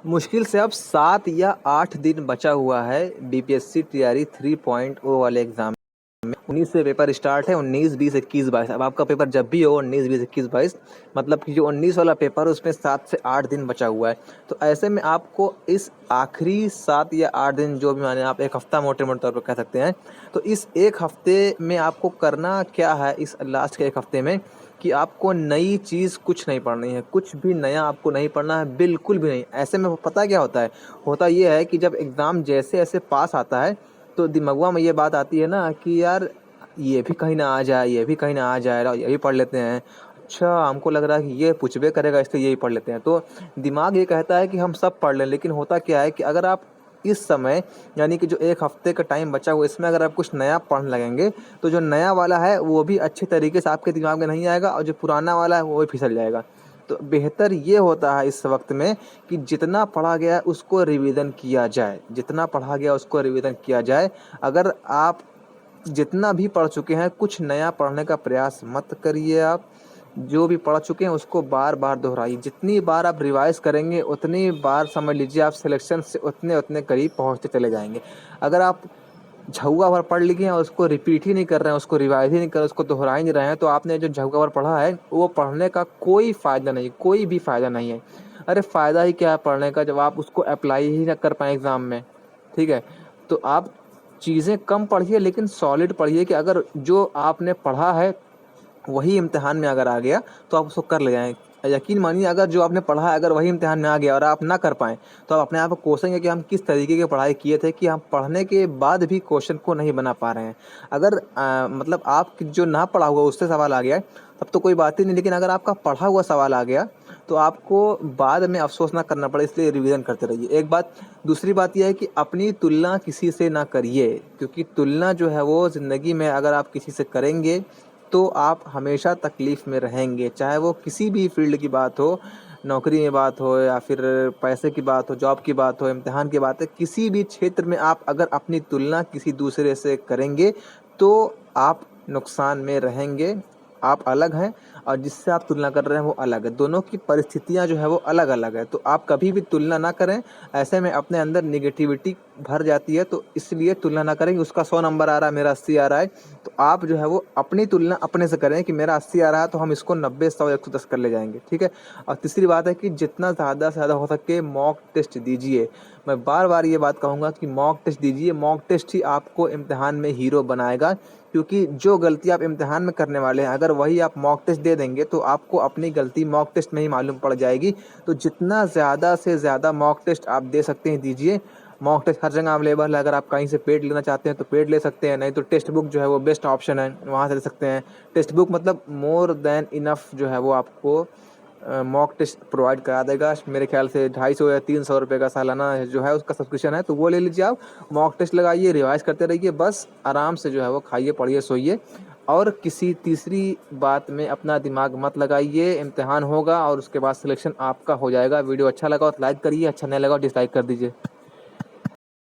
मुश्किल से अब 7 या 8 दिन बचा हुआ है बीपीएससी टीआरई 3.0 वाले एग्जाम में। 19 से पेपर स्टार्ट है, 19, 20, 21, 22। अब आपका पेपर जब भी हो 19, 20, 21, 22, मतलब कि जो 19 वाला पेपर है उसमें 7 से 8 दिन बचा हुआ है। तो ऐसे में आपको इस आखिरी 7 या 8 दिन, जो भी माने आप एक हफ्ता मोटे मोटे तौर पर कह सकते हैं, तो इस एक हफ्ते में आपको करना क्या है इस लास्ट के एक हफ्ते में, कि आपको नई चीज़ कुछ नहीं पढ़नी है, कुछ भी नया आपको नहीं पढ़ना है, बिल्कुल भी नहीं। ऐसे में पता क्या होता है, होता ये है कि जब एग्ज़ाम जैसे ऐसे पास आता है तो दिमागवा में ये बात आती है ना कि यार ये भी कहीं ना आ जाए, ये भी कहीं ना आ जाए, ये भी पढ़ लेते हैं। अच्छा, हमको लग रहा है कि ये पूछबे करेगा इसलिए यही पढ़ लेते हैं। तो दिमाग ये कहता है कि हम सब पढ़ लें, लेकिन होता क्या है कि अगर आप इस समय, यानी कि जो एक हफ्ते का टाइम बचा हुआ, इसमें अगर आप कुछ नया पढ़ने लगेंगे तो जो नया वाला है वो भी अच्छे तरीके से आपके दिमाग में नहीं आएगा, और जो पुराना वाला है वो भी फिसल जाएगा। तो बेहतर ये होता है इस वक्त में कि जितना पढ़ा गया है उसको रिवीजन किया जाए, जितना पढ़ा गया उसको रिवीजन किया जाए। अगर आप जितना भी पढ़ चुके हैं, कुछ नया पढ़ने का प्रयास मत करिए। आप जो भी पढ़ चुके हैं उसको बार बार दोहराइए। जितनी बार आप रिवाइज करेंगे उतनी बार समझ लीजिए आप सिलेक्शन से उतने उतने करीब पहुंचते चले जाएंगे। अगर आप झउआ भर पढ़ लिए हैं और उसको रिपीट ही नहीं कर रहे हैं, उसको रिवाइज ही नहीं कर रहे हैं, उसको दोहरा ही नहीं रहे हैं, तो आपने जो झउआ भर पढ़ा है वो पढ़ने का कोई फ़ायदा नहीं, कोई भी फ़ायदा नहीं है। अरे फ़ायदा ही क्या है पढ़ने का जब आप उसको अप्लाई ही ना कर पाएँ एग्ज़ाम में, ठीक है? तो आप चीज़ें कम पढ़िए लेकिन सॉलिड पढ़िए, कि अगर जो आपने पढ़ा है वही इम्तिहान में अगर आ गया तो आप उसको कर ले जाएँ। यकीन मानिए, अगर जो आपने पढ़ा है अगर वही इम्तिहान में आ गया और आप ना कर पाएँ, तो आप अपने आप को कोसेंगे कि हम किस तरीके की पढ़ाई किए थे कि हम पढ़ने के बाद भी क्वेश्चन को नहीं बना पा रहे हैं। अगर मतलब आप जो ना पढ़ा हुआ उससे सवाल आ गया है तब तो कोई बात ही नहीं, लेकिन अगर आपका पढ़ा हुआ सवाल आ गया तो आपको बाद में अफ़सोस ना करना पड़े, इसलिए रिवीजन करते रहिए। एक बात। दूसरी बात ये है कि अपनी तुलना किसी से ना करिए, क्योंकि तुलना जो है वो ज़िंदगी में अगर आप किसी से करेंगे तो आप हमेशा तकलीफ़ में रहेंगे। चाहे वो किसी भी फ़ील्ड की बात हो, नौकरी में बात हो या फिर पैसे की बात हो, जॉब की बात हो, इम्तिहान की बात है, किसी भी क्षेत्र में आप अगर अपनी तुलना किसी दूसरे से करेंगे तो आप नुकसान में रहेंगे। आप अलग हैं और जिससे आप तुलना कर रहे हैं वो अलग है। दोनों की परिस्थितियाँ जो है वो अलग-अलग है। तो आप कभी भी तुलना ना करें। ऐसे में अपने अंदर नेगेटिविटी भर जाती है, तो इसलिए तुलना ना करें कि उसका 100 नंबर आ रहा है, मेरा 80 आ रहा है। तो आप जो है वो अपनी तुलना अपने से करें कि मेरा 80 आ रहा है तो हम इसको 90, 100, 110 कर ले जाएँगे, ठीक है? और तीसरी बात है कि जितना ज़्यादा से ज़्यादा हो सके मॉक टेस्ट दीजिए। मैं बार-बार ये बात कहूँगा कि मॉक टेस्ट दीजिए। मॉक टेस्ट ही आपको इम्तिहान में हीरो बनाएगा, क्योंकि जो गलती आप इम्तिहान में करने वाले हैं अगर वही आप मॉक टेस्ट दे देंगे तो आपको अपनी गलती मॉक टेस्ट में ही मालूम पड़ जाएगी। तो जितना ज़्यादा से ज़्यादा मॉक टेस्ट आप दे सकते हैं दीजिए। मॉक टेस्ट हर जगह अवेलेबल है। अगर आप कहीं से पेड लेना चाहते हैं तो पेड ले सकते हैं, नहीं तो टेक्स्ट बुक जो है वो बेस्ट ऑप्शन है, वहाँ से ले सकते हैं। टेक्स्ट बुक मतलब मोर देन इनफ जो है वो आपको मॉक टेस्ट प्रोवाइड करा देगा। मेरे ख्याल से 250 या 300 रुपये का सालाना जो है उसका सब्सक्रिप्शन है, तो वो ले लीजिए आप। मॉक टेस्ट लगाइए, रिवाइज़ करते रहिए, बस आराम से जो है वो खाइए, पढ़िए, सोइए। और किसी तीसरी बात में अपना दिमाग मत लगाइए। इम्तिहान होगा और उसके बाद सिलेक्शन आपका हो जाएगा। वीडियो अच्छा लगा हो तो लाइक करिए, अच्छा नहीं लगा हो डिसलाइक कर दीजिए।